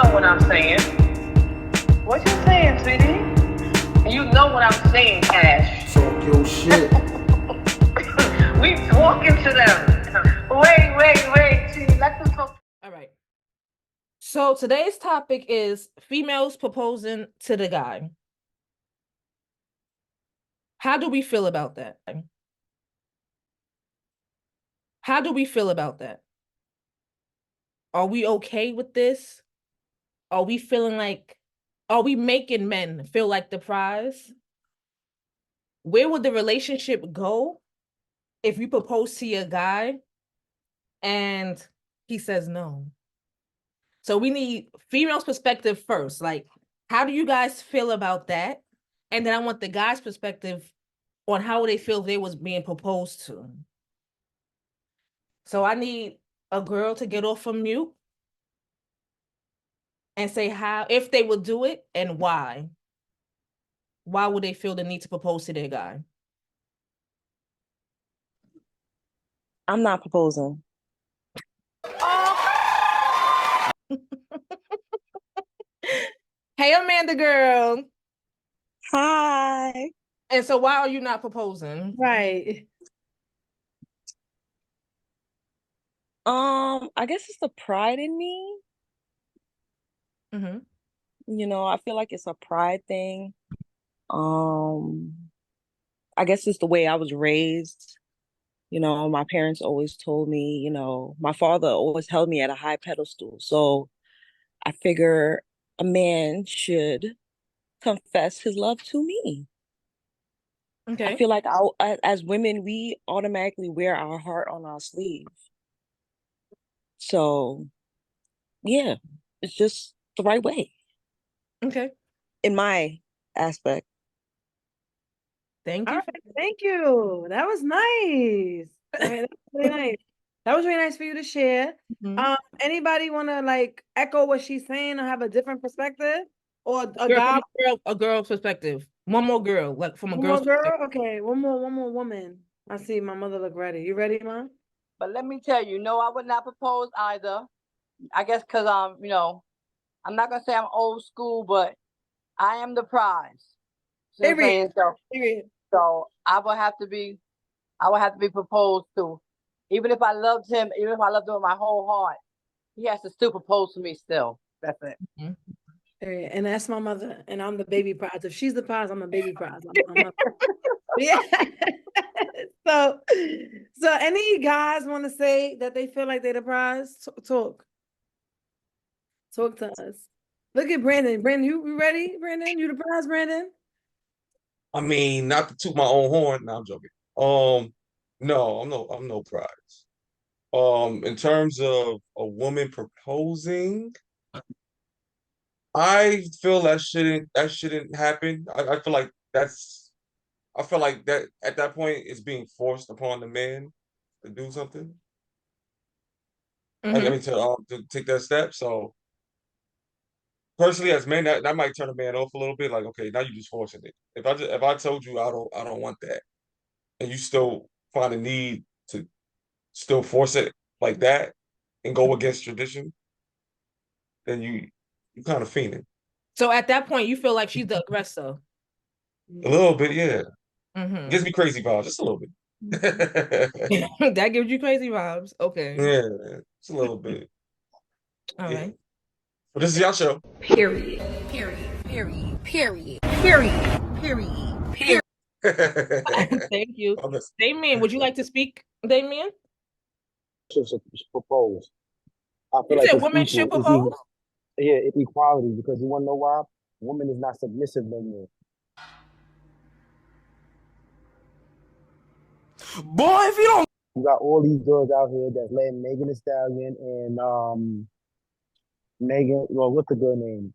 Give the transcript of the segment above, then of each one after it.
know what I'm saying. What you saying, sweetie? You know what I'm saying, Cash. Talk your shit. We talking to them. Wait. See, let them talk. All right. So today's topic is females proposing to the guy. How do we feel about that? How do we feel about that? Are we okay with this? Are we making men feel like the prize? Where would the relationship go if you propose to your guy and he says no? So we need female's perspective first. Like, how do you guys feel about that? And then I want the guy's perspective on how they feel they was being proposed to. So I need a girl to get off from mute and say how, if they would do it and why. Why would they feel the need to propose to their guy? I'm not proposing. Hey, Amanda girl. Hi. And so why are you not proposing? Right. I guess it's the pride in me. Mm-hmm. You know, I feel like it's a pride thing. I guess it's the way I was raised. You know, my parents always told me, you know, my father always held me at a high pedestal. So I figure a man should confess his love to me. Okay. I feel like as women, we automatically wear our heart on our sleeve. So, yeah, it's just the right way Okay. in my aspect. Thank All you. right. Thank you. That was nice. I mean, that was really nice. That was really nice for you to share. Mhm. Anybody want to like echo what she's saying or have a different perspective? Or a Girl, guy? from a girl's perspective. One more girl, like from a One girl's more perspective. girl? Okay, one more woman. I see my mother look ready. You ready, Mom? But let me tell you, no, I would not propose either. I guess because you know, I'm not gonna say I'm old school, but I am the prize. See what I'm Period. saying? So, Period. so I would have to be proposed to. Even if I loved him, even if I loved him with my whole heart, he has to still propose to me still. That's it. Mhm. Period. And that's my mother. And I'm the baby prize. If she's the prize, I'm the baby prize. Yeah. So, so any guys want to say that they feel like they're the prize? Talk to us. Look at Brandon. Brandon, you ready? Brandon, you the prize, Brandon? I mean, not to toot my own horn. No, I'm joking. No, I'm no prize. In terms of a woman proposing, I feel that shouldn't happen. I feel like that at that point it's being forced upon the man to do something. I Mhm. mean to take that step. So personally, as men, that might turn a man off a little bit. Like, okay, now you just forcing it. If I told you I don't want that, and you still find a need to still force it like that and go against tradition, then you kind of fiending. So at that point, you feel like she's the aggressor. A little bit, yeah. Mm-hmm. Gives me crazy vibes, just a little bit. That gives you crazy vibes. Okay. Yeah, just a little bit. All Yeah. right. But this is y'all show. Period. Period. Period. Period. Period. Period. Period. Thank you. Damien, would you like to speak, Damien? Should propose. I feel You like said it's women equal. should It's even, propose? yeah, it's equality because you want to know why? Woman is not submissive no more. Boy, if you don't. You got all these girls out here that's letting Megan Thee Stallion and Megan. Well, what's the girl name?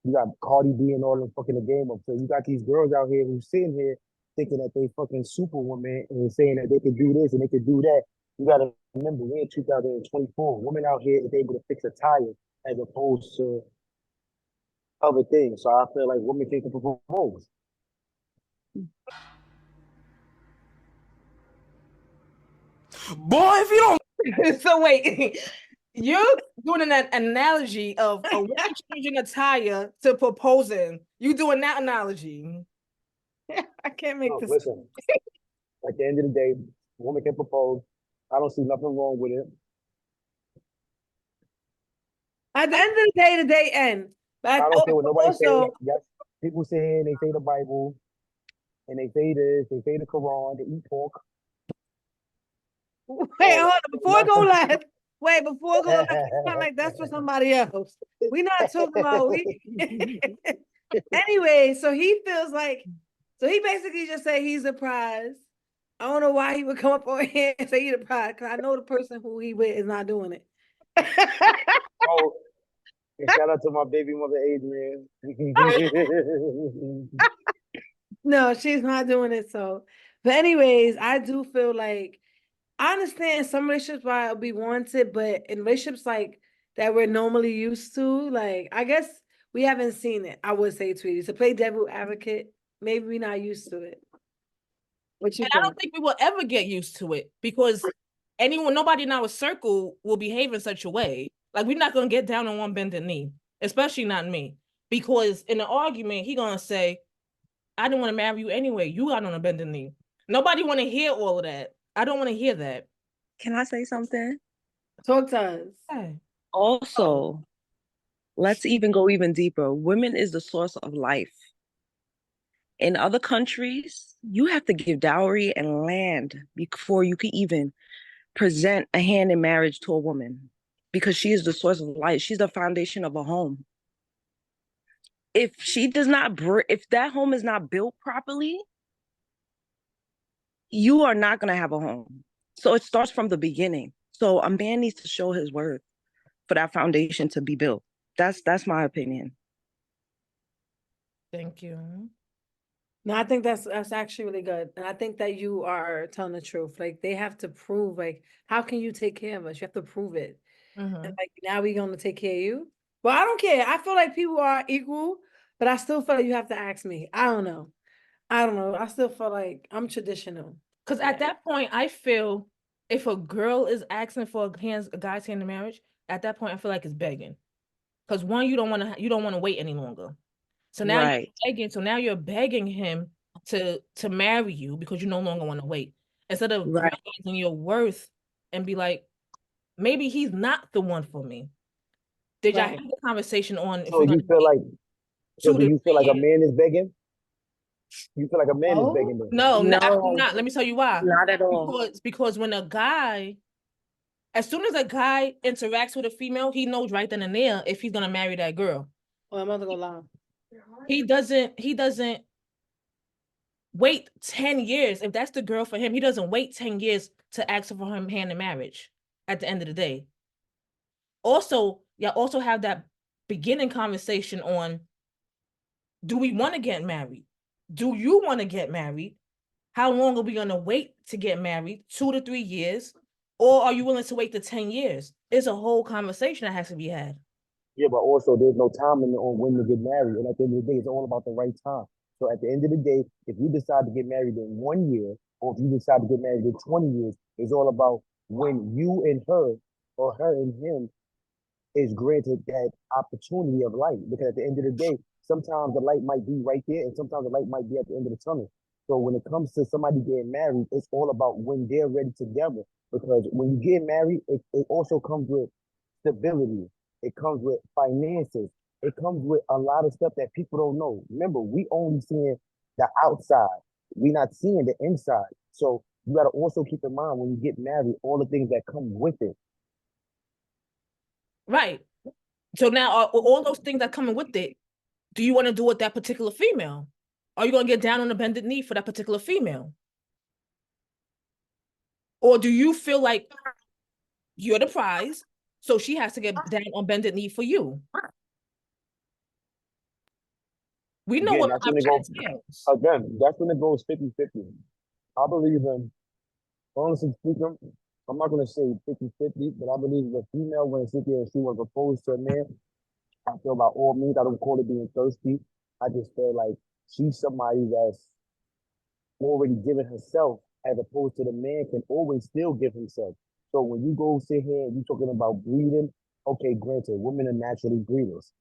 You got Cardi B and all them fucking the game up. So you got these girls out here who's sitting here thinking that they fucking superwoman and saying that they could do this and they could do that. You gotta remember we're in 2024. Women out here is able to fix a tire as opposed to other things. So I feel like women can propose. Boy, if you don't. So wait. You're doing an analogy of a woman changing a tire to proposing. You doing that analogy. I can't make Look, this. listen. At the end of the day, a woman can propose. I don't see nothing wrong with it. At the end of the day end. I But don't care what nobody say. also, Yes, people say and they say the Bible, and they say this, they say the Quran, they eat pork. wait, So hold on. it's Before I not go for live, wait, before I go live, it's not like that's for somebody else. We not talking about we. Anyway, so he feels like, so he basically just said he's a prize. I don't know why he would come up on here and say he's a prize, because I know the person who he with is not doing it. Oh, and shout out to my baby mother Adrian. No, she's not doing it. So, but anyways, I do feel like I understand some relationships why it'll be wanted, but in relationships like that we're normally used to, like I guess we haven't seen it. I would say, Tweety, to play devil advocate, maybe we're not used to it. What you And I think? don't think we will ever get used to it because nobody in our circle will behave in such a way. Like we're not gonna get down on one bended knee, especially not me. Because in an argument, he gonna say, I didn't want to marry you anyway. You got on a bended knee. Nobody want to hear all of that. I don't want to hear that. Can I say something? Talk to us. Hey. Also, let's even go even deeper. Women is the source of life. In other countries, you have to give dowry and land before you can even present a hand in marriage to a woman because she is the source of life. She's the foundation of a home. If she does not, if that home is not built properly, you are not going to have a home. So it starts from the beginning. So a man needs to show his worth for that foundation to be built. That's my opinion. Thank you. No, I think that's actually really good. And I think that you are telling the truth. Like they have to prove, like, how can you take care of us? You have to prove it. And like now we're gonna take care of you. Well, I don't care. I feel like people are equal, but I still feel like you have to ask me. I don't know. I still feel like I'm traditional. Because at that point, I feel if a girl is asking for a guy's hand in marriage, at that point, I feel like it's begging. Because one, you don't want to wait any longer. So now you're begging. So now you're begging him to marry you because you no longer want to wait. Instead of realizing your worth and be like, maybe he's not the one for me. Did y'all have the conversation on? So you feel like, so do you feel like a man is begging? You feel like a man is begging them? No, absolutely not. Let me tell you why. Not at all. Because when a guy, as soon as a guy interacts with a female, he knows right then and there if he's gonna marry that girl. Well, I'm not gonna lie. He doesn't wait 10 years. If that's the girl for him, he doesn't wait 10 years to ask for him hand in marriage at the end of the day. Also, y'all also have that beginning conversation on, do we want to get married? Do you want to get married? How long are we going to wait to get married? 2 to 3 years? Or are you willing to wait the 10 years? It's a whole conversation that has to be had. Yeah, but also there's no time limit on when to get married. And at the end of the day, it's all about the right time. So at the end of the day, if you decide to get married in 1 year, or if you decide to get married in 20 years, it's all about when you and her or her and him is granted that opportunity of light. Because at the end of the day, sometimes the light might be right there and sometimes the light might be at the end of the tunnel. So when it comes to somebody getting married, it's all about when they're ready together. Because when you get married, it also comes with stability. It comes with finances. It comes with a lot of stuff that people don't know. Remember, we only seeing the outside. We're not seeing the inside. So you got to also keep in mind when you get married, all the things that come with it. Right. So now all those things that coming with it, do you want to do with that particular female? Are you going to get down on a bended knee for that particular female? Or do you feel like you're the prize, so she has to get down on bended knee for you? We know Again, what that's when it goes, again, that's when it goes 50-50. I believe in, honestly speaking, I'm not going to say 50-50, but I believe the female, when she there and she was opposed to a man, I feel by all means, I don't call it being thirsty. I just feel like she's somebody that's already given herself, as opposed to the man can always still give himself. So when you go sit here and you talking about breeding, okay, granted, women are naturally breeders.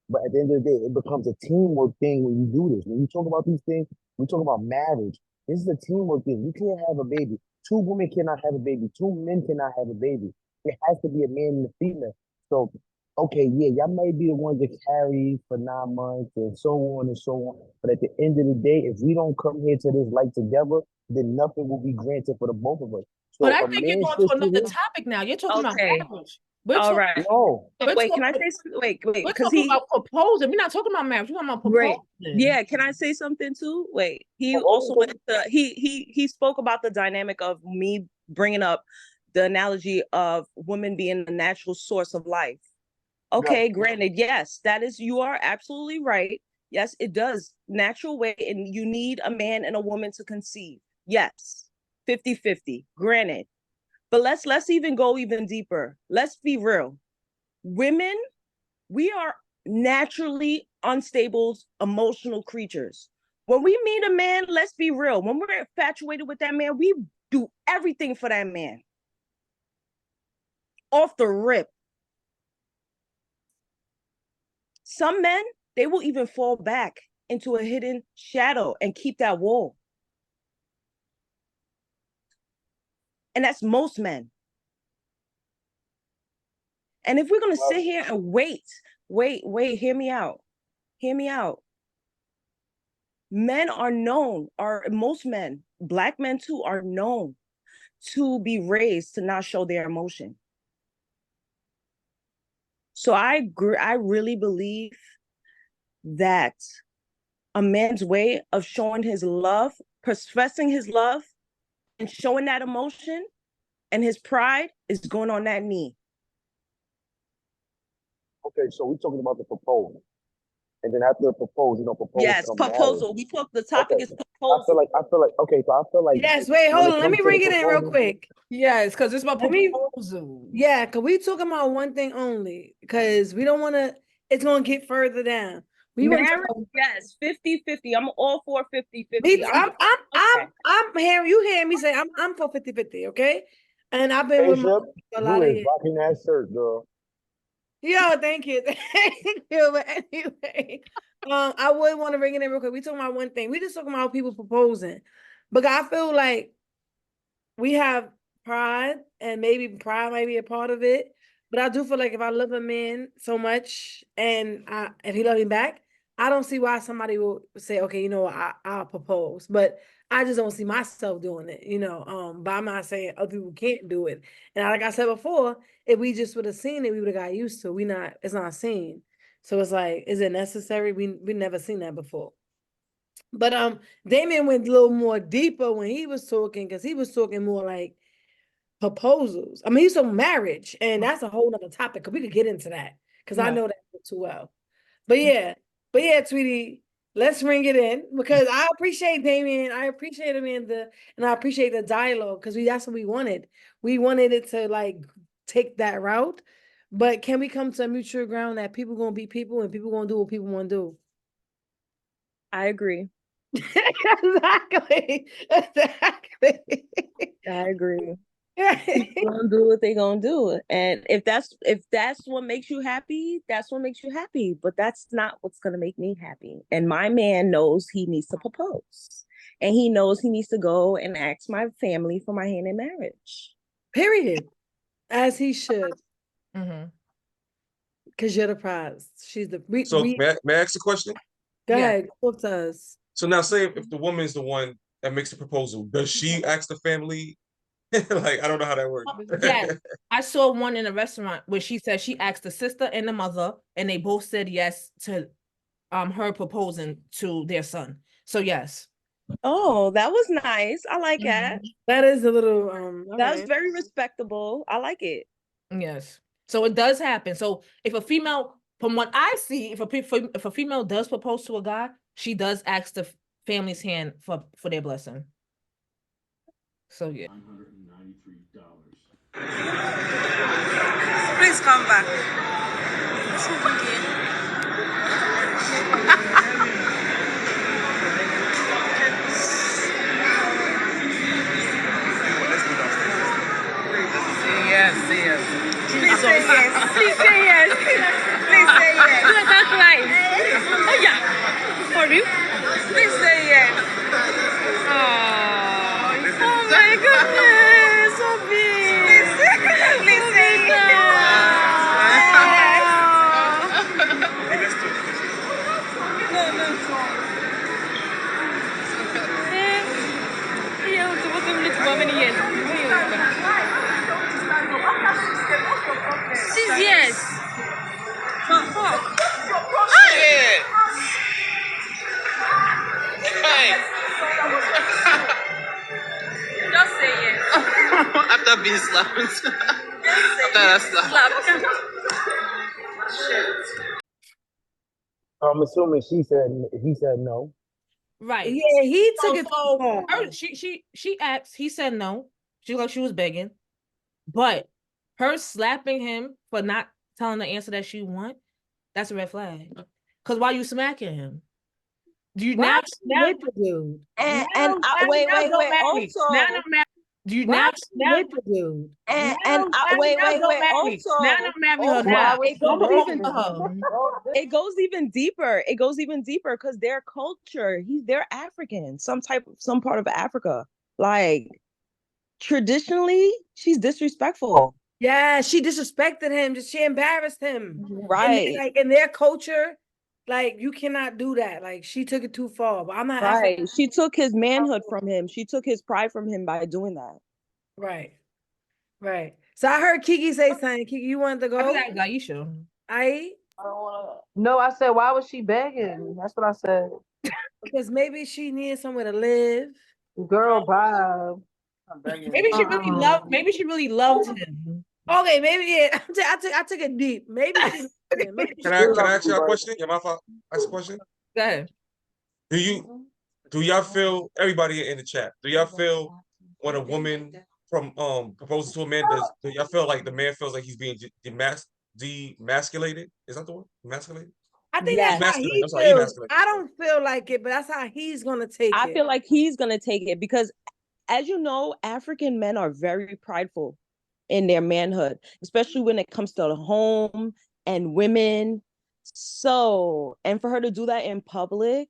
But at the end of the day, it becomes a teamwork thing when you do this. When you talk about these things, we talk about marriage. This is a teamwork thing. You can't have a baby. Two women cannot have a baby. Two men cannot have a baby. It has to be a man and a female. So, okay, yeah, y'all might be the ones that carry for 9 months and so on and so on. But at the end of the day, if we don't come here to this light together, then nothing will be granted for the both of us. But So I a think you're man going to should sit another here. topic now. You're talking about Okay. marriage. We're All talking, right. No, we're Wait, can I talking, say something? Wait, we're because talking he about proposing. We're not talking about marriage. We're talking about great. proposing. Yeah, can I say something too? Wait, he Oh, also okay. went to, he spoke about the dynamic of me bringing up the analogy of women being the natural source of life. Okay, granted, yes, that is, you are absolutely right. Yes, it does. Natural way, and you need a man and a woman to conceive. Yes, 50-50, granted. But let's even go even deeper. Let's be real. Women, we are naturally unstable, emotional creatures. When we meet a man, let's be real. When we're infatuated with that man, we do everything for that man. Off the rip. Some men, they will even fall back into a hidden shadow and keep that wall. And that's most men. And if we're going to sit here and wait, hear me out. Hear me out. Men are known, most men, Black men too, are known to be raised to not show their emotion. So I really believe that a man's way of showing his love, professing his love, and showing that emotion and his pride is going on that knee. Okay, so we're talking about the proposal. And then after the proposal, Yes, proposal. Marriage. The topic Okay. is proposal. I feel like Yes, wait, hold on. Let me bring it in real quick. Yes, because it's about Let me- proposal. Yeah, because we talking about one thing only. Because we don't want to, it's going to get further down. We want Marriage, yes, 50-50. I'm all for 50-50. I'm hearing you hearing me say I'm for 50-50, okay? And I've been with Bishop, a lot you of is years. rocking that shirt, girl. Yo, thank you. Thank you. But anyway, I would want to bring it in real quick. We talking about one thing. We just talking about people proposing. But I feel like we have pride, and maybe pride might be a part of it. But I do feel like if I love a man so much and if he loves me back, I don't see why somebody will say, okay, you know what, I'll propose. But I just don't see myself doing it, you know. But I'm not saying other people can't do it. And like I said before, if we just would have seen it, we would have got used to it. It's not seen. So it's like, is it necessary? We never seen that before. But Damien went a little more deeper when he was talking, because he was talking more like proposals. I mean, he's on marriage, and that's a whole nother topic, because we could get into that, because I know that too well. But yeah, Tweety, let's bring it in, because I appreciate Damien, I appreciate Amanda, and I appreciate the dialogue, because that's what we wanted. We wanted it to like take that route. But can we come to a mutual ground that people gonna be people and people gonna do what people want to do? I agree. Exactly. I agree. People gonna do what they gonna do, and if that's what makes you happy, that's what makes you happy. But that's not what's gonna make me happy. And my man knows he needs to propose, and he knows he needs to go and ask my family for my hand in marriage. Period. As he should. Mm-hmm. Because you're the prize. She's the So may I ask a question? Go ahead, talk to us. So now say if the woman is the one that makes the proposal, does she ask the family? Like, I don't know how that works. Yes, I saw one in a restaurant where she said she asked the sister and the mother, and they both said yes to her proposing to their son. So yes. Oh, that was nice. I like that. That is a little that was very respectable. I like it. Yes. So it does happen. So if a female, from what I see, if a female does propose to a guy, she does ask the family's hand for their blessing. So yeah. $993. Please come back. Please say yes. Please say yes. That's nice. Oh yeah. For you? Please say yes. Oh my goodness, so big. Please say Iya, coba kamu lihat coba many yes. She's yes. Fuck. Shit. Hey. Just say yes. After being slapped. After that slap. I'm assuming he said no. Right. Yeah, he So, took it too so far. she asked, he said no. She like she was begging. But her slapping him for not telling the answer that she want, that's a red flag. Because why you smacking him? Do you Why now with the dude? Wait, now don't marry me. Now also, don't marry. Do you Why now with the dude? wait, don't marry me. Now also, don't marry her also, now. was it she Don't goes promote even begging? her. it goes even deeper. It goes even deeper because their culture, they're African, some part of Africa. Like traditionally, she's disrespectful. Yeah, she disrespected him. She embarrassed him. Right. Like in their culture, like you cannot do that. Like she took it too far. But I'm not African. Right. She took his manhood from him. She took his pride from him by doing that. Right. Right. So I heard Kiki say something. Kiki, you wanted to I go? feel like Aisha. I No, I said, why was she begging? That's what I said. because maybe she needed somewhere to live. Girl, bye. Maybe she really loved him. Okay, maybe yeah. I took it deep. Maybe she loved him. Maybe she Can I ask you a question? Yeah, my fault. Ask a question. Go ahead. Do y'all feel, everybody in the chat, do y'all feel when a woman proposes to a man, do y'all feel like the man feels like he's being demasculated? Is that the word? Emasculated? I think Yes. that's how Emasculated. he I'm sorry, feels. emasculated. I don't feel like it, but that's how he's gonna take I it. feel like he's gonna take it because, as you know, African men are very prideful in their manhood, especially when it comes to the home and women. So, and for her to do that in public,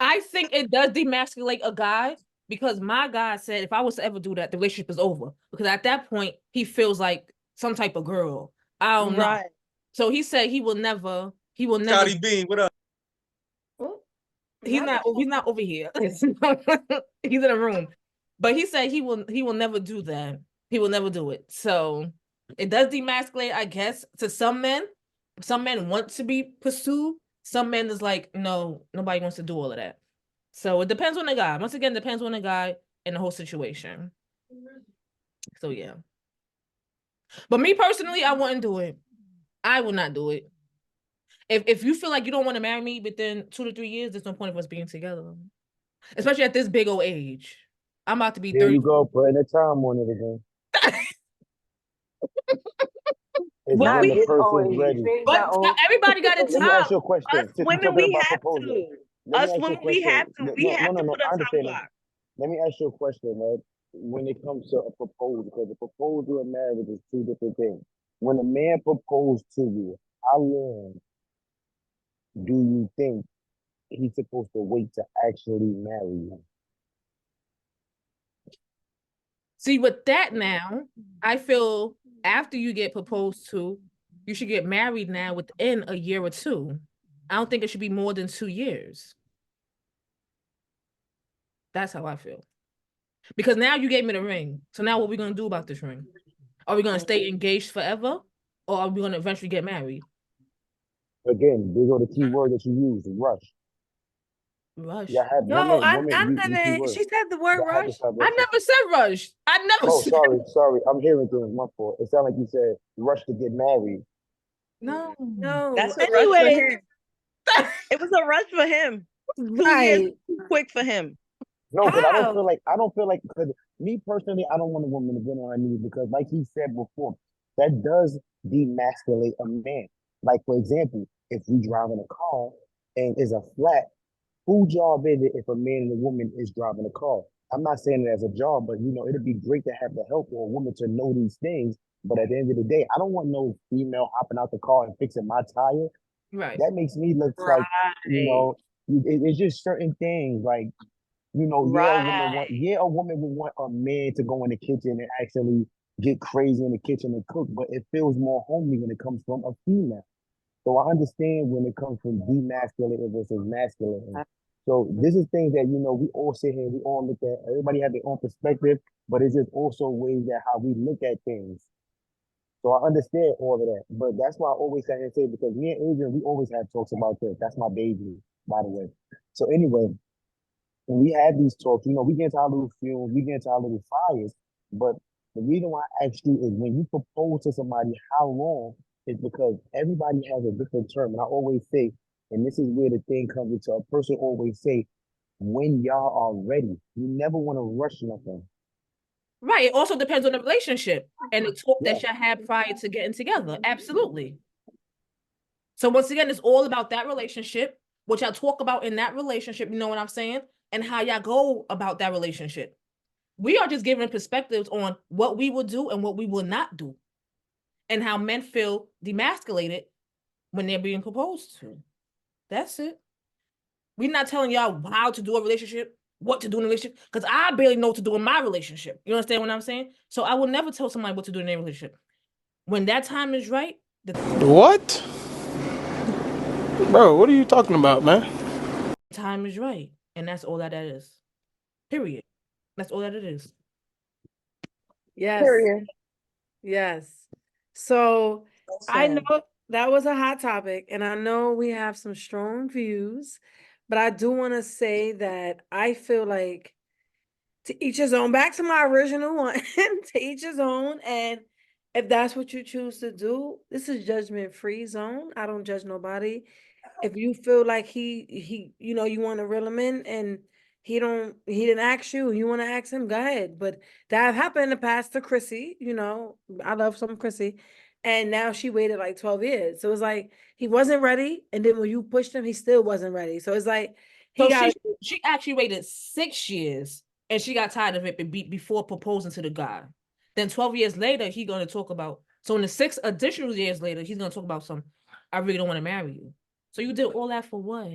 I think it does demasculate a guy because my guy said if I was to ever do that, the relationship is over. Because at that point, he feels like some type of girl. I don't know. right? So he said he will never Scotty Bean, what up? he's not over here. He's in a room. But he said he will never do that. He will never do it. So it does demasculate, I guess, to some men. Some men want to be pursued. Some men is like, no, nobody wants to do all of that. So it depends on the guy. Once again, depends on the guy and the whole situation. So yeah. But me personally, I wouldn't do it. I would not do it. If you feel like you don't want to marry me within 2 to 3 years, there's no point of us being together. Especially at this big old age. I'm about to be There 30. you go, putting the time on it again. It's Well, when we the did person's ready. But everybody got a Let me ask time. you a question. us Since you're women, talking we about have proposal, to. let me Us ask you a women, we have question. to. We have to No, put a time understand it. block. Let me ask you a question, right? When it comes to a proposal, because a proposal and marriage is two different things. When a man proposed to you, how long do you think he's supposed to wait to actually marry you? See, with that now, I feel after you get proposed to, you should get married now within a year or two. I don't think it should be more than 2 years. That's how I feel. Because now you gave me the ring. So now what are we going to do about this ring? Are we going to stay engaged forever? Or are we going to eventually get married? Again, they go the key word that you use, rush. Rush. Y'all have No, women, I you key never. word. She said the word Y'all have to rush. stop I rushing. never said rush. I never Oh, said sorry. I'm hearing things. My fault. It sounded like you said rush to get married. no. No. That's a rush for Anyway, him. It was a rush for him. 2 years right. too quick for him. No, because I How? don't feel like because me personally, I don't want a woman to get on her knees because, like he said before, that does demasculate a man. Like for example, if we driving a car and is a flat, whose job is it if a man and a woman is driving a car? I'm not saying it as a job, but it'd be great to have the help or a woman to know these things But at the end of the day, I don't want no female hopping out the car and fixing my tire. Right. That makes me look like, it's just certain things like, a woman would want a man to go in the kitchen and actually get crazy in the kitchen and cook, but it feels more homely when it comes from a female. So I understand when it comes from demasculating versus masculine. So this is things that, we all sit here, we all look at, everybody have their own perspective, but it's just also ways that how we look at things. So I understand all of that, but that's why I always say and say, because me and Adrian, we always have talks about this. That's my baby, by the way. So anyway, when we have these talks, we get into our little fumes, we get into our little fires. But the reason why I asked you is when you propose to somebody, how long is because everybody has a different term. And I always say, and this is where the thing comes into a person always say, when y'all are ready. You never want to rush nothing. Right. It also depends on the relationship and the talk that y'all had prior to getting together. Absolutely. So once again, it's all about that relationship, what y'all talk about in that relationship, you know what I'm saying? And how y'all go about that relationship. We are just giving perspectives on what we will do and what we will not do. And how men feel demasculated when they're being proposed to. That's it. We're not telling y'all how to do a relationship, what to do in a relationship, because I barely know what to do in my relationship. You understand what I'm saying? So I will never tell somebody what to do in their relationship. When that time is right. What? Bro, what are you talking about, man? Time is right. And that's all that is. Period. That's all that it is. Yes. Period. Yes. So I know that was a hot topic, and I know we have some strong views, but I do want to say that I feel like to each his own. Back to my original one, to each his own. And if that's what you choose to do, this is judgment-free zone. I don't judge nobody. If you feel like he, you want to reel him in and he didn't ask you, you want to ask him, go ahead. But that happened in the past to Chrissy, I love some Chrissy. And now she waited like 12 years. So it's like, he wasn't ready. And then when you pushed him, he still wasn't ready. So it's like, she actually waited 6 years and she got tired of it before proposing to the guy. Then 12 years later, he's going to talk about, so in the 6 additional years later, he's going to talk about I really don't want to marry you. So you did all that for what?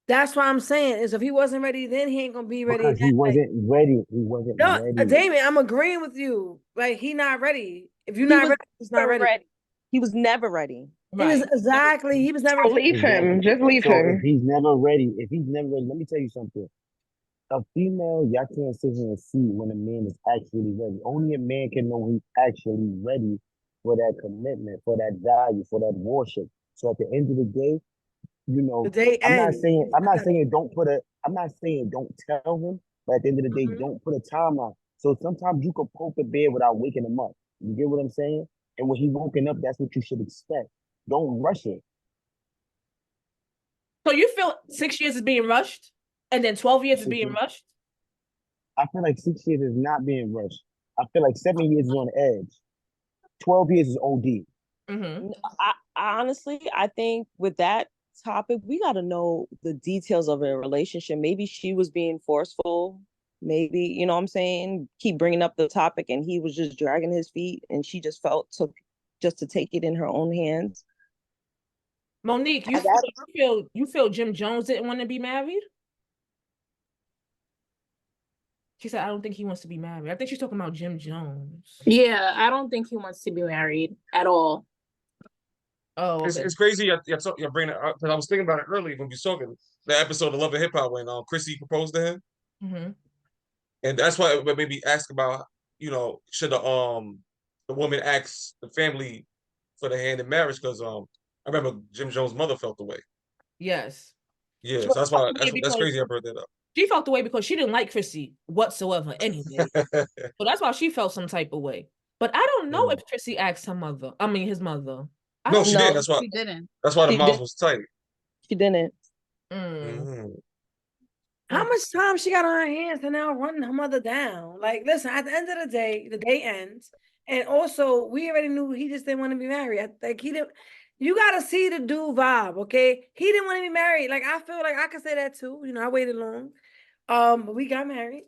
That's what I'm saying. Is if he wasn't ready, then he ain't gonna be ready. Because he wasn't ready. He wasn't ready. Damien, I'm agreeing with you. Like, he not ready. If you're not ready, he's not ready. He was never ready. Right. He was never. Leave him. Just leave him. If he's never ready, let me tell you something. A female, y'all can't sit here and see when a man is actually ready. Only a man can know he's actually ready for that commitment, for that value, for that worship. So at the end of the day, the day I'm not saying don't tell him, but at the end of the day, don't put a timeline. So sometimes you could poke the bed without waking him up. You get what I'm saying? And when he's woken up, that's what you should expect. Don't rush it. So you feel 6 years is being rushed? And then 12 years is being rushed? I feel like 6 years is not being rushed. I feel like 7 years is on the edge. 12 years is OD. Mm-hmm. I honestly, I think with that topic, we got to know the details of a relationship. Maybe she was being forceful. Maybe, you know what I'm saying? Keep bringing up the topic and he was just dragging his feet and she just just to take it in her own hands. Monique, you feel Jim Jones didn't want to be married? She said, I don't think he wants to be married. I think she's talking about Jim Jones. Yeah, I don't think he wants to be married at all. Oh, okay. It's crazy. You're bringing it up because I was thinking about it earlier when we were talking the episode of Love and Hip Hop when Chrissy proposed to him, and that's why it made me ask about should the woman ask the family for the hand in marriage because I remember Jim Jones' mother felt the way. Yes. Yeah, so that's why that's crazy. I brought that up. She felt the way because she didn't like Chrissy whatsoever anyway. So that's why she felt some type of way. But I don't know if Chrissy asked his mother. No, she didn't. That's why she didn't. That's why the mouth was tight. She didn't. How much time she got on her hands to now run her mother down? Like, listen, at the end of the day ends. And also, we already knew he just didn't want to be married. Like, he didn't. You gotta see the dude vibe, okay? He didn't want to be married. Like, I feel like I could say that too. I waited long. But we got married.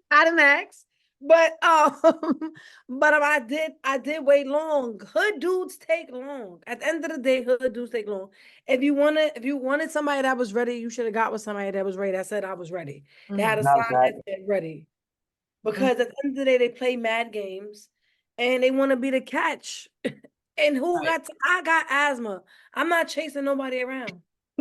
I didn't ask. But I did wait long. Hood dudes take long. At the end of the day, hood dudes take long. If you wanted somebody that was ready, you should have got with somebody that was ready. That said I was ready. They had a Not sign that. that said ready. Because at the end of the day, they play mad games and they want to be the catch. And I got asthma. I'm not chasing nobody around.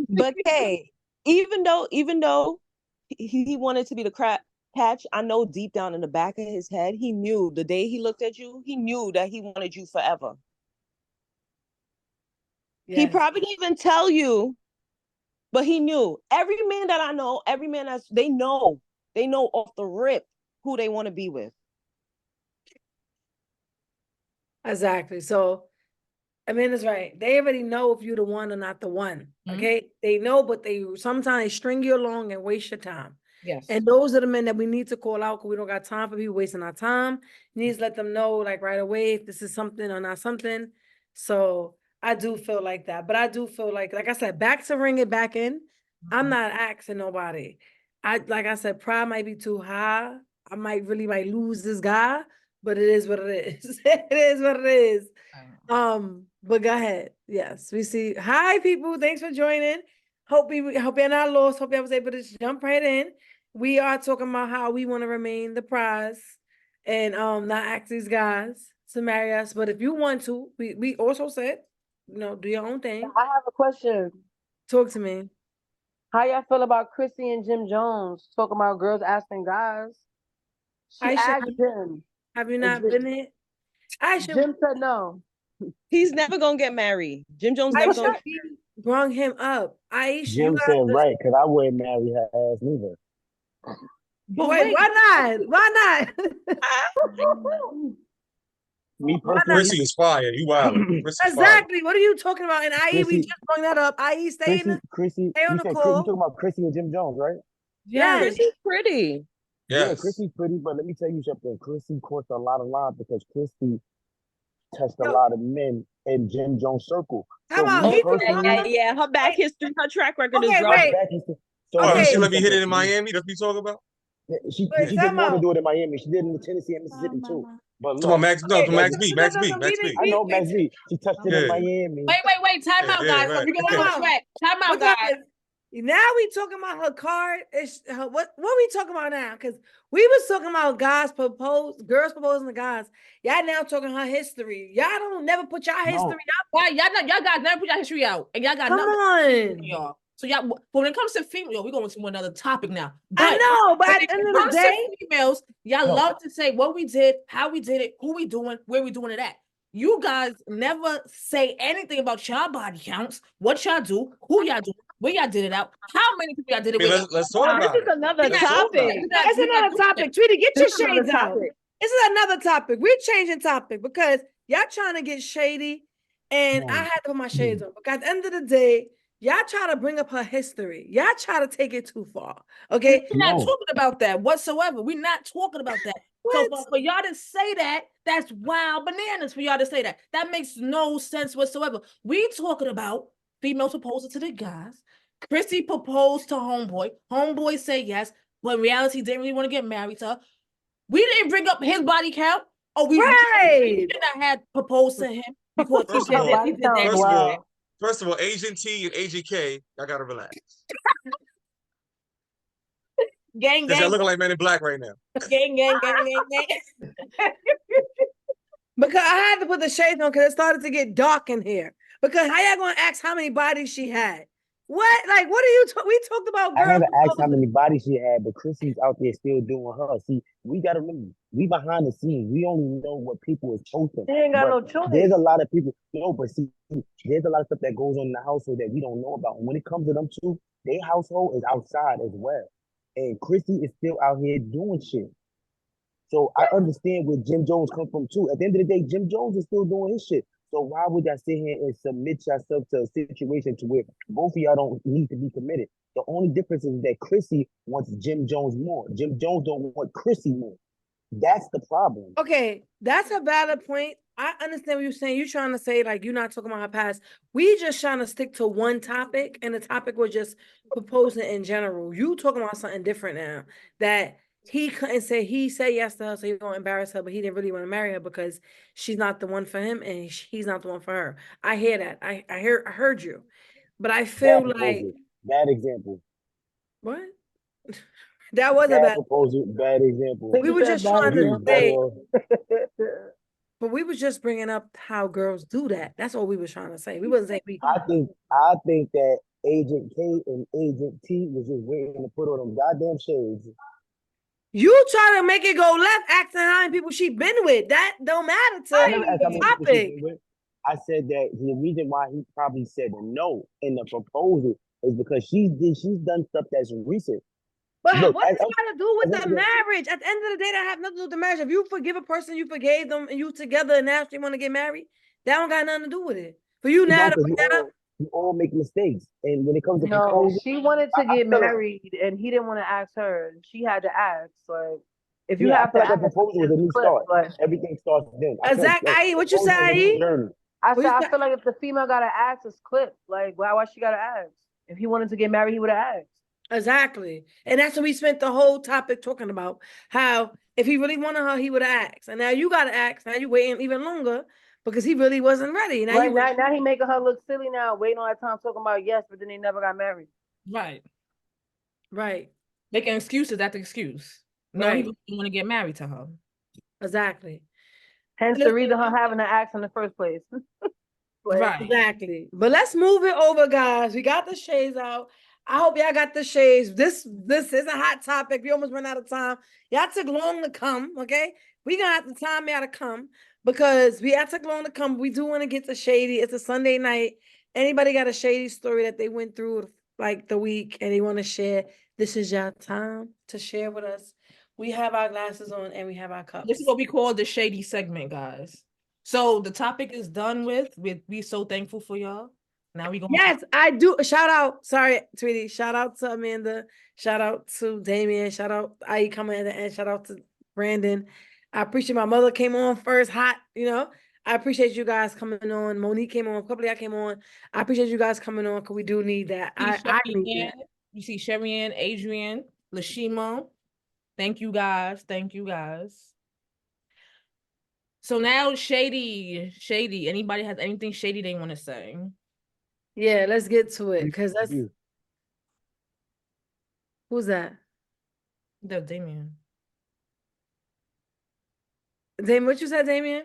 But hey, even though he wanted to be the catch, I know deep down in the back of his head, he knew the day he looked at you, he knew that he wanted you forever. He Yes. probably didn't even tell you, but he knew. Every man that I know, every man they know off the rip who they want to be with. Exactly. So, I mean, it's right. They already know if you're the one or not the one. Okay. They know, but they sometimes string you along and waste your time. Yes. And those are the men that we need to call out because we don't got time for people wasting our time. You need to let them know, like, right away if this is something or not something. So I do feel like that. But I do feel like I said, back to ring it back in. I'm not asking nobody. Like I said, pride might be too high. I might lose this guy, but it is what it is. It is what it is. But go ahead. Yes, we see. Hi, people. Thanks for joining. Hope you're not lost. Hope I was able to jump right in. We are talking about how we want to remain the prize and not ask these guys to marry us. But if you want to, we also said, do your own thing. I have a question. Talk to me. How y'all feel about Chrissy and Jim Jones talking about girls asking guys? She asked Jim. Have you not been it? Jim said no. He's never gonna get married. Jim Jones never gonna. Brung him up. Jim said right, because I wouldn't marry her ass neither. But wait, why not? Why not? Me personally, Chrissy is fire. You wild. Exactly. What are you talking about? And we just bring that up. Stay on the call. You talking about Chrissy and Jim Jones, right? Yeah, Chrissy's pretty. Yes. Yeah, Chrissy's pretty, but let me tell you something. Chrissy crossed a lot of lines because Chrissy touched a lot of men in Jim Jones' circle. So yeah. Her back history, her track record is rough. So she let me hit it in Miami. That's what you talking about? She did more to do it in Miami. She did it in Tennessee and Mississippi too. But look, Max B. I know Max B. She touched it in Miami. Wait. Time out, guys. Right. We go on track. Time out, guys. Now we talking about her card. What we talking about now? Because we was talking about girls proposing to guys. Y'all now talking her history. Y'all don't never put y'all history out. Y'all guys never put y'all history out, and y'all got Come on, y'all. So y'all, when it comes to female, we're going to another topic now. But I know, but at the end of the day, females, y'all love to say what we did, how we did it, who we doing, where we doing it at. You guys never say anything about y'all body counts, what y'all do, who y'all do, where y'all did it out, how many people y'all did it with. Let's talk about This is another topic. That's another topic. Tweety, get your shades out. This is another topic. We're changing topic because y'all trying to get shady, and I had to put my shades on. Because at the end of the day, y'all try to bring up her history. Y'all try to take it too far. Okay? We're not talking about that whatsoever. We're not talking about that. So for y'all to say that, that's wild bananas for y'all to say that. That makes no sense whatsoever. We talking about female proposal to the guys. Chrissy proposed to Homeboy. Homeboy said yes, but in reality didn't really want to get married to her. We didn't bring up his body count. Oh, we did not have proposed to him because he said that he did that. First of all, Agent T and Agent K, y'all gotta relax. Gang. Y'all looking like Men in Black right now. Gang. Because I had to put the shades on because it started to get dark in here. Because how y'all gonna ask how many bodies she had? What? Like, what are you? We talked about girls. I never asked how many bodies she had, but Chrissy's out there still doing her. See, we gotta remember, we behind the scenes. We only know what people is posting. They ain't got no choice. There's a lot of people. No, but see, there's a lot of stuff that goes on in the household that we don't know about. And when it comes to them two, their household is outside as well. And Chrissy is still out here doing shit. So I understand where Jim Jones comes from too. At the end of the day, Jim Jones is still doing his shit. So why would y'all sit here and submit yourself to a situation to where both of y'all don't need to be committed? The only difference is that Chrissy wants Jim Jones more. Jim Jones don't want Chrissy more. That's the problem. Okay, that's a valid point. I understand what you're saying. You're trying to say, like, you're not talking about her past. We just trying to stick to one topic, and the topic was just proposing in general. You talking about something different now. That he couldn't say, he said yes to her, so he won't embarrass her, but he didn't really want to marry her because she's not the one for him and he's not the one for her. I hear that. I heard you, but I feel Bad like proposal. Bad example. what? That was a Bad bad. proposal. Bad example. We were just trying to say, Or- but we was just bringing up how girls do that. That's all we was trying to say. We wasn't saying we. I think that Agent K and Agent T was just waiting to put on them goddamn shades. You try to make it go left, asking how many people she been with. That don't matter I never to asked how the many people she topic. been with. I said that the reason why he probably said no in the proposal is because she's done stuff that's recent. But Look, what does as- it got to do with as the I'm- marriage? At the end of the day, that have nothing to do with the marriage. If you forgive a person, you forgave them, and you together, and now you want to get married, that don't got nothing to do with it. For you now to bring that up, we all make mistakes, and when it comes to No, proposal, she wanted to I get feel like- married and he didn't want to ask her. She had to ask. Like, if you yeah, I have feel to like a ask, proposal was a new clip, start. but Everything starts then. I feel exactly. like What you proposal is a new say? journey. I What said, you I say? feel like if the female got to ask, it's clip. Like, why she got to ask? If he wanted to get married, he would have asked. Exactly. And that's what we spent the whole topic talking about. How if he really wanted her, he would have asked. And now you got to ask. Now you waiting even longer because he really wasn't ready. Now Right you now he making her look silly now, waiting all that time talking about yes, but then they never got married. Right. right. Making excuses after excuse. No, he Right. didn't want to get married to her. Exactly. Hence the reason her having to ask in the first place. Like, Right. Exactly. But let's move it over, guys. We got the shades out. I hope y'all got the shades. This is a hot topic. We almost ran out of time. Y'all took long to come, okay? We gonna have to time y'all to come because y'all took long to come. We do want to get to shady. It's a Sunday night. Anybody got a shady story that they went through like the week and they want to share? This is your time to share with us. We have our glasses on and we have our cups. This is what we call the shady segment, guys. So the topic is done with. We're so thankful for y'all. Now we going. Yes, I do. Shout out, sorry, Tweety. Shout out to Amanda. Shout out to Damien. Shout out I coming at the end. Shout out to Brandon. I appreciate my mother came on first, hot. I appreciate you guys coming on. Monique came on. A couple of y'all came on. I appreciate you guys coming on because we do need that. I need that. You see Sherry Ann, Adrian, Lashima. Thank you guys. Thank you guys. So now shady. Anybody has anything shady they want to say? Yeah, let's get to it. Cause that's who's that? That's Damien. Damien, what you said, Damien?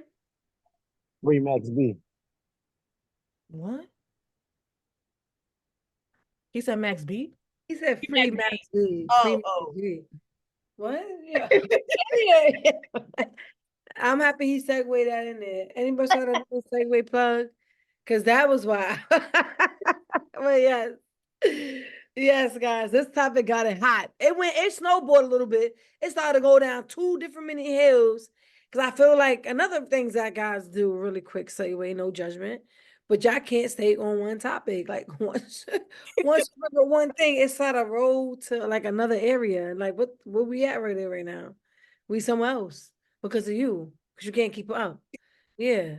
Free Max B. What? He said Max B? He said free Max B. Free Max B. What? Yeah. I'm happy he segued that in there. Anybody saw that segue plug? Because that was why. But yes. Yes, guys, this topic got it hot. It snowboarded a little bit. It started to go down 2 different mini hills. Because I feel like another things that guys do really quick segue, no judgment. But y'all can't stay on one topic. Like once you look at one thing, it's not a road to like another area. Like what we at right there right now? We somewhere else because of you. Because you can't keep up. Yeah.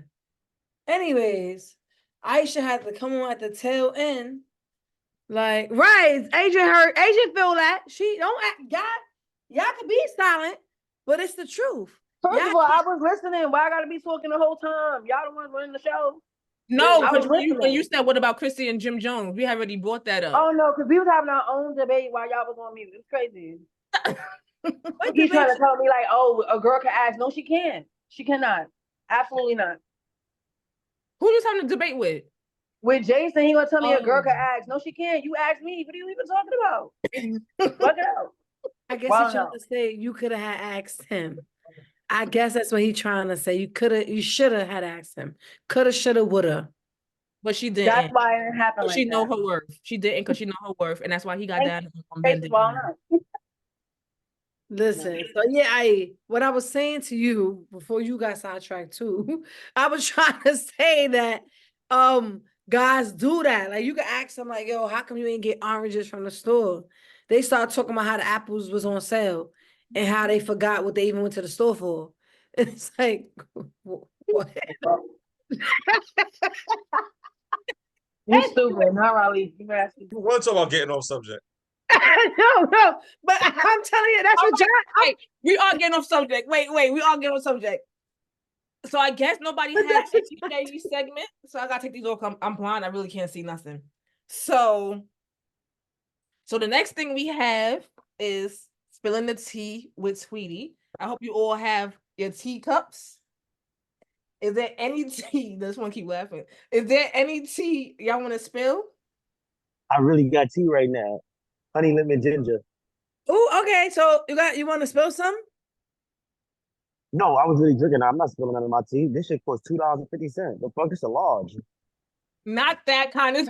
Anyways, Aisha had to come on at the tail end. Like, right. Adrian feel that. She don't act, y'all could be silent, but it's the truth. First of all, I was listening. Why I gotta be talking the whole time? Y'all the ones running the show. No, I was when listening. you said what about Chrissy and Jim Jones? We already brought that up. Oh no, because we was having our own debate while y'all was on mute. It's crazy. He's trying to tell me like, oh, a girl can ask. No, she can't. She cannot. Absolutely not. Who you having a debate with? With Jason, he gonna tell me a girl can ask. No, she can't. You asked me. What are you even talking about? Fuck it out. I guess Wow, he's trying no. to say you could have had asked him. I guess that's what he's trying to say. You should have had asked him. Coulda, shoulda, woulda. But she didn't. That's why it didn't happen like she that. know her worth. She didn't because she know her worth, and that's why he got down on Thanks, bended. why not? Listen, so yeah, what I was saying to you before you got sidetracked too, I was trying to say that guys do that. Like you can ask them like, yo, how come you ain't get oranges from the store? They start talking about how the apples was on sale and how they forgot what they even went to the store for. It's like what? You stupid, not Raleigh. You want to talk about getting off subject. no, but I'm telling you, that's All what John. Wait, we are getting off subject. Wait, we are getting off subject. So I guess nobody But has that's any shady segment. So I gotta take these off. I'm blind. I really can't see nothing. So the next thing we have is spilling the tea with Tweety. I hope you all have your teacups. Is there any tea? This one keep laughing. Is there any tea y'all want to spill? I really got tea right now. Honey lemon ginger. Oh, okay. So you want to spill some? No, I was really drinking. I'm not spilling none of my tea. This shit costs $2.50. The fuck, it's a large. Not that kind of.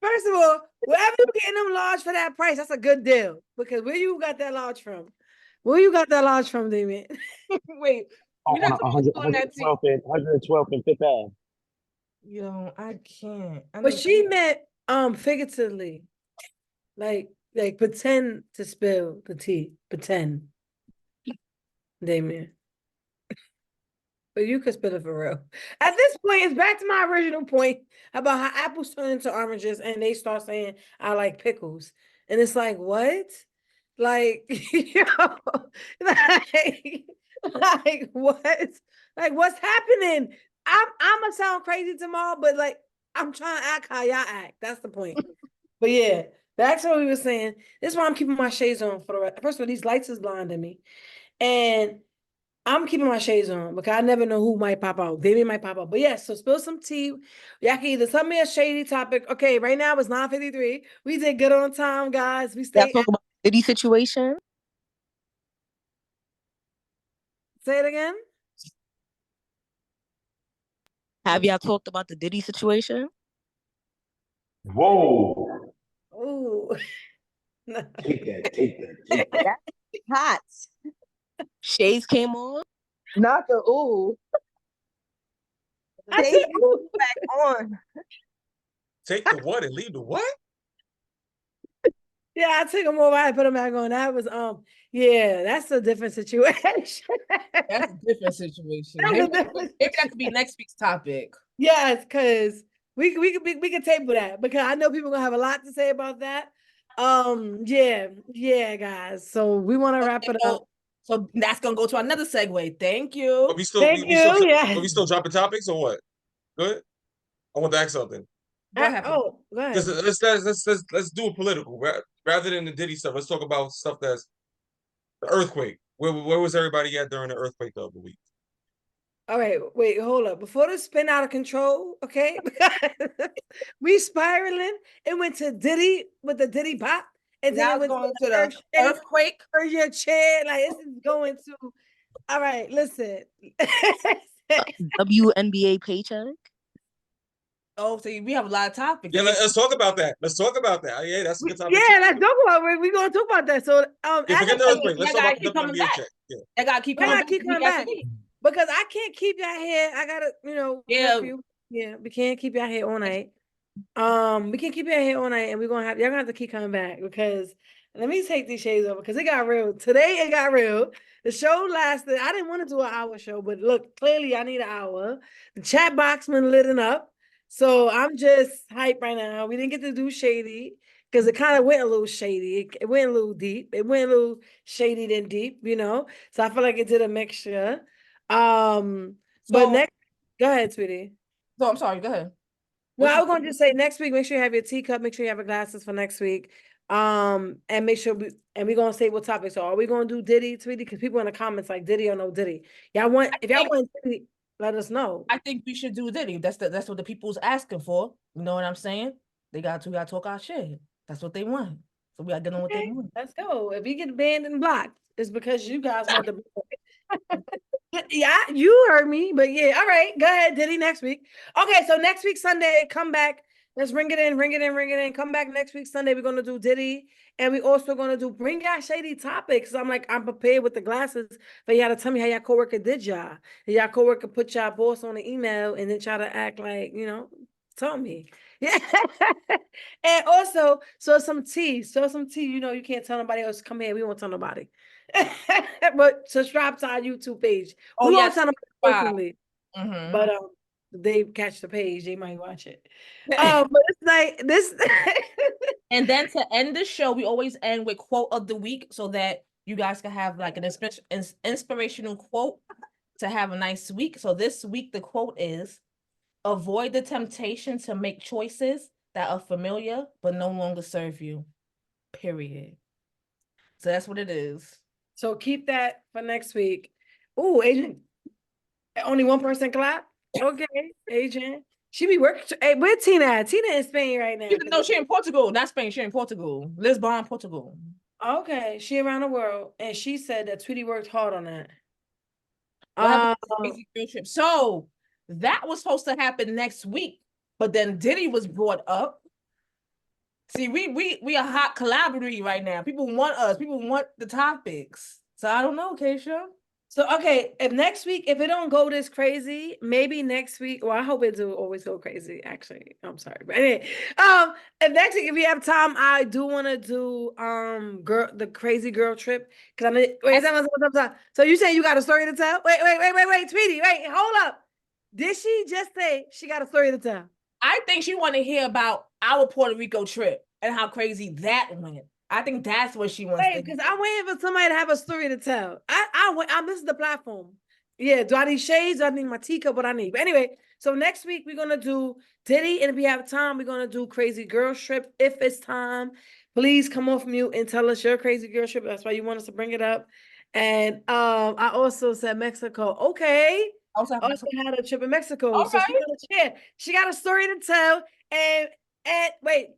First of all, wherever you getting them large for that price, that's a good deal. Because where you got that large from? Where you got that large from, Damien? Wait, Oh, we're not on talking about that tea. 112th and 5th Ave. Yo, I can't. But she meant figuratively. Like pretend to spill the tea. Pretend. Damien. But you could spill it for real. At this point, it's back to my original point about how apples turn into oranges and they start saying, I like pickles. And it's like, what? Like, yo, like what? Like, what's happening? I'm gonna sound crazy tomorrow, but like, I'm trying to act how y'all act. That's the point. But yeah, that's what we were saying. This is why I'm keeping my shades on for the rest. First of all, these lights is blinding me. And I'm keeping my shades on because I never know who might pop out. Baby might pop out. But yes, so spill some tea. Y'all can either tell me a shady topic. Okay, right now it's 9:53. We did good on time, guys. We Y'all stayed. talk about the Diddy situation. Say it again. Have y'all talked about the Diddy situation? Whoa. Ooh. Take that. That's hot. Shades came on. Not the ooh. I They said, ooh. back on. Take the what and leave the what? Yeah, I took them over. I put them back on. That was yeah, that's a different situation. That's a different situation. That's a Maybe, different maybe that could be next week's topic. Yes, because we could table that because I know people gonna have a lot to say about that. Yeah, guys. So we want to wrap it up. So that's gonna go to another segue. Thank you. But we still, Thank we still, you. Yeah. but we still dropping topics or what? Good. I want to ask something. Go ahead. Oh, go ahead. Let's do a political rather than the Diddy stuff. Let's talk about stuff that's the earthquake. Where was everybody at during the earthquake the other week? All right, wait, hold up. Before this spin out of control, okay? We spiraling. It went to Diddy with the Diddy pop. And then Now it went going to to the earthquake. your chair. Like this is going to. All right, listen. WNBA paycheck. Oh, so we have a lot of topics. Yeah, let's talk about that. Let's talk about that. Yeah, that's a good topic. Yeah, let's talk about it. We're gonna talk about that. So Yeah, forget the earthquake. Let's talk keep about coming the back. WNBA check. Yeah. I gotta keep coming back. Because I can't keep y'all here. I gotta, Yeah. Yeah, we can't keep y'all here all night. We can't keep y'all here all night, and y'all gonna have to keep coming back because let me take these shades over because it got real. Today it got real. The show lasted. I didn't want to do an hour show, but look, clearly I need an hour. The chat box been lit up. So I'm just hyped right now. We didn't get to do shady because it kind of went a little shady. It went a little deep. It went a little shady then deep, So I feel like it did a mixture. But next, go ahead, sweetie. So I'm sorry. Go ahead. Well, I was going to just say next week, make sure you have your teacup, make sure you have your glasses for next week. And make sure we're gonna say what topic. So are we gonna do Diddy, Tweety? Because people in the comments like Diddy or no Diddy. If y'all want Diddy, let us know. I think we should do Diddy. That's what the people's asking for. You know what I'm saying? We gotta talk our shit. That's what they want. So we gotta get on what they want. Let's go. If we get banned and blocked, it's because you guys want to. Yeah, you heard me, but yeah, all right. Go ahead, Diddy, next week. Okay, so next week Sunday, come back. Let's ring it in. Come back next week Sunday. We're gonna do Diddy, and we also gonna bring y'all shady topics. I'm prepared with the glasses, but y'all to tell me how y'all coworker did y'all. And y'all coworker put y'all boss on the email and then try to act like tell me. Yeah. And also, some tea. You can't tell nobody else. Come here. We won't tell nobody. But subscribe to our YouTube page. We won't tell nobody personally. Mm-hmm. But they catch the page, they might watch it. But it's like this. And then to end the show, we always end with quote of the week so that you guys can have like an inspirational quote to have a nice week. So this week, the quote is, avoid the temptation to make choices that are familiar but no longer serve you. Period. So that's what it is. So keep that for next week. Ooh, Adrian. Only one person clap? Okay, Adrian. She be working. Hey, where Tina at? Tina in Spain right now. No, she in Portugal. Not Spain. She in Portugal. Lisbon, Portugal. Okay, she around the world, and she said that Tweety worked hard on that. Crazy girl trip. So that was supposed to happen next week, but then Diddy was brought up. See, we a hot collaborator right now. People want us. People want the topics. So I don't know, Keisha. So okay, if next week, if it don't go this crazy, maybe next week. Well, I hope it do always go crazy. Actually, I'm sorry, but anyway, if next week, if we have time, I do want to do the crazy girl trip because I'm wait. So you saying you got a story to tell? Wait, Tweety, wait, hold up. Did she just say she got a story to tell? I think she want to hear about our Puerto Rico trip and how crazy that went. I think that's what she wants. Wait, because I'm waiting for somebody to have a story to tell. This is the platform. Yeah, do I need shades? Do I need my teacup? What I need? But anyway, so next week we're gonna do Diddy, and if we have time, we're gonna do Crazy Girl Trip. If it's time, please come off mute and tell us your Crazy Girl Trip. That's why you want us to bring it up. And I also said Mexico. Okay. Also had a trip in Mexico. Okay. So she got a story to tell. And wait.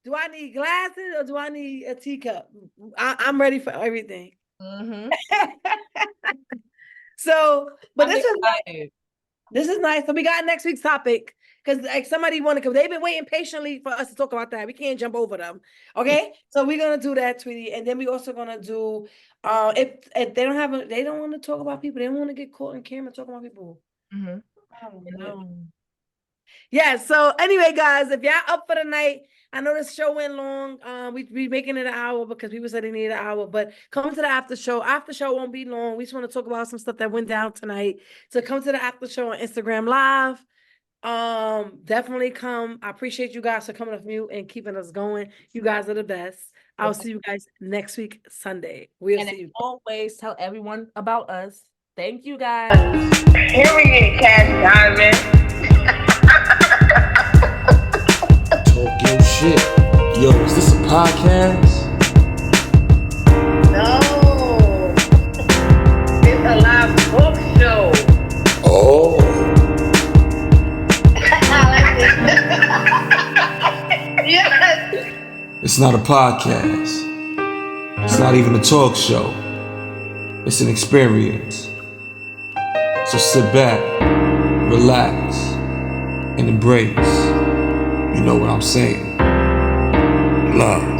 Do I need glasses or do I need a teacup? I'm ready for everything. Mm-hmm. So, but this is nice. So we got next week's topic because like somebody wanted, because they've been waiting patiently for us to talk about that. We can't jump over them. Okay, so we're gonna do that, Tweety, and then we also gonna do if they don't have they don't want to talk about people. They don't want to get caught on camera talking about people. Mm-hmm. Yeah. So anyway, guys, if y'all up for the night. I know this show went long. We making it an hour because people said they needed an hour, but come to the after show. After show won't be long. We just want to talk about some stuff that went down tonight. So come to the after show on Instagram Live. Definitely come. I appreciate you guys for coming off mute and keeping us going. You guys are the best. I'll see you guys next week, Sunday. We'll see you. Always tell everyone about us. Thank you, guys. Period, Cash Diamond. Talk your shit. Yo, is this a podcast? No. It's a live talk show. Oh. Yes. It's not a podcast. It's not even a talk show. It's an experience. So sit back, relax, and embrace. You know what I'm saying? Love.